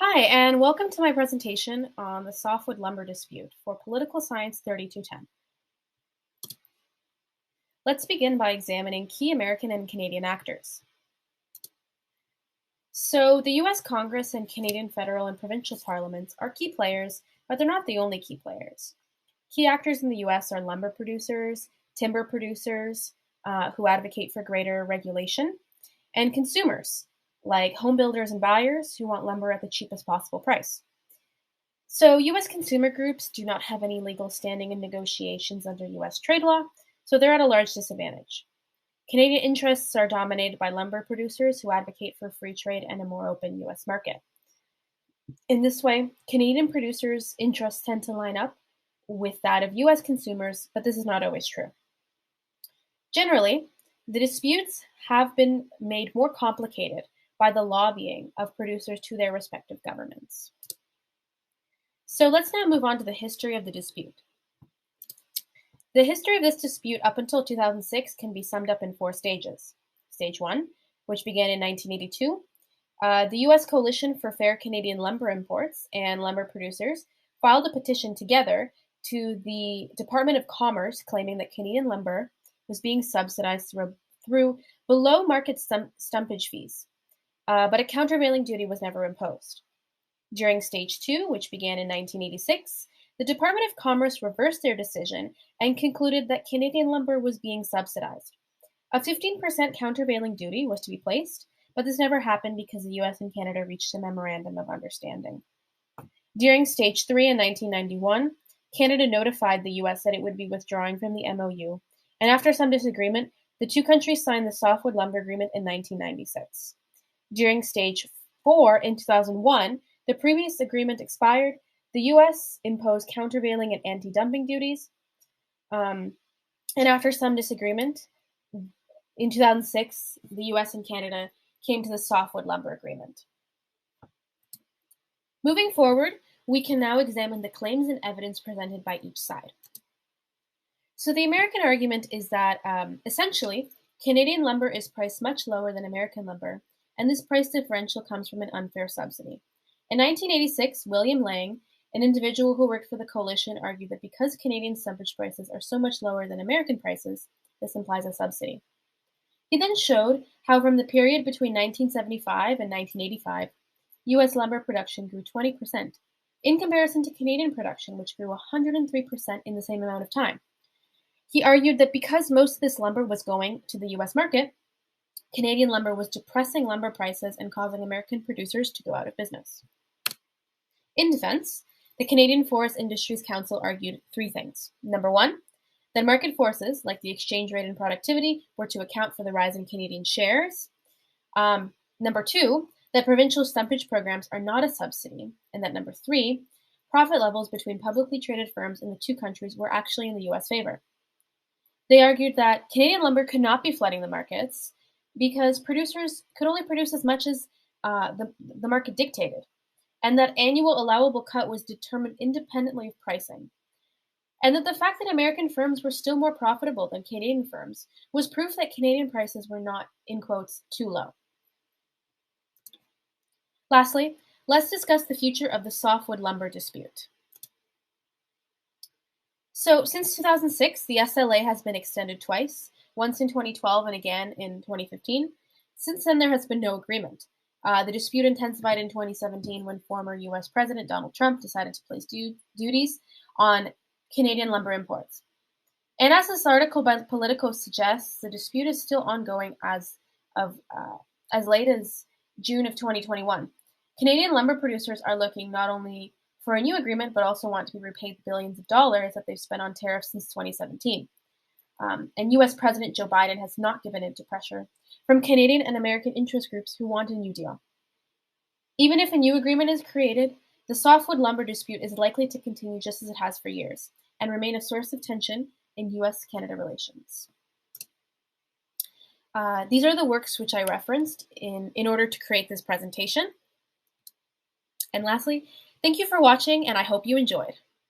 Hi, and welcome to my presentation on the softwood lumber dispute for Political Science 3210. Let's begin by examining key American and Canadian actors. So, the US Congress and Canadian federal and provincial parliaments are key players, but they're not the only key players. Key actors in the US are lumber producers, timber producers who advocate for greater regulation, and consumers, like home builders and buyers who want lumber at the cheapest possible price. So, US consumer groups do not have any legal standing in negotiations under US trade law, so they're at a large disadvantage. Canadian interests are dominated by lumber producers who advocate for free trade and a more open US market. In this way, Canadian producers' interests tend to line up with that of US consumers, but this is not always true. Generally, the disputes have been made more complicated by the lobbying of producers to their respective governments. So let's now move on to the history of the dispute. The history of this dispute up until 2006 can be summed up in 4 stages. Stage 1, which began in 1982, the U.S. Coalition for Fair Canadian Lumber Imports and lumber producers filed a petition together to the Department of Commerce claiming that Canadian lumber was being subsidized through below-market stumpage fees, but a countervailing duty was never imposed. During Stage 2, which began in 1986, the Department of Commerce reversed their decision and concluded that Canadian lumber was being subsidized. A 15% countervailing duty was to be placed, but this never happened because the US and Canada reached a memorandum of understanding. During Stage 3 in 1991, Canada notified the US that it would be withdrawing from the MOU, and after some disagreement, the two countries signed the Softwood Lumber Agreement in 1996. During Stage 4 in 2001, the previous agreement expired. The U.S. imposed countervailing and anti-dumping duties, and after some disagreement, in 2006, the U.S. and Canada came to the Softwood Lumber Agreement. Moving forward, we can now examine the claims and evidence presented by each side. So the American argument is that, essentially, Canadian lumber is priced much lower than American lumber, and this price differential comes from an unfair subsidy. In 1986, William Lang, an individual who worked for the coalition, argued that because Canadian stumpage prices are so much lower than American prices, this implies a subsidy. He then showed how from the period between 1975 and 1985, U.S. lumber production grew 20%, in comparison to Canadian production, which grew 103% in the same amount of time. He argued that because most of this lumber was going to the U.S. market, Canadian lumber was depressing lumber prices and causing American producers to go out of business. In defense, the Canadian Forest Industries Council argued 3 things. Number 1, that market forces, like the exchange rate and productivity, were to account for the rise in Canadian shares. Number 2, that provincial stumpage programs are not a subsidy. And that number 3, profit levels between publicly traded firms in the two countries were actually in the U.S. favor. They argued that Canadian lumber could not be flooding the markets because producers could only produce as much as the market dictated, and that annual allowable cut was determined independently of pricing, and that the fact that American firms were still more profitable than Canadian firms was proof that Canadian prices were not, in quotes, too low. Lastly, let's discuss the future of the softwood lumber dispute. So, since 2006, the SLA has been extended twice, once in 2012 and again in 2015. Since then, there has been no agreement. The dispute intensified in 2017 when former U.S. President Donald Trump decided to place duties on Canadian lumber imports. And as this article by Politico suggests, the dispute is still ongoing as late as June of 2021. Canadian lumber producers are looking not only for a new agreement, but also want to be repaid the billions of dollars that they've spent on tariffs since 2017. And U.S. President Joe Biden has not given in to pressure from Canadian and American interest groups who want a new deal. Even if a new agreement is created, the softwood lumber dispute is likely to continue just as it has for years and remain a source of tension in U.S.-Canada relations. These are the works which I referenced in order to create this presentation. And lastly, thank you for watching, and I hope you enjoyed.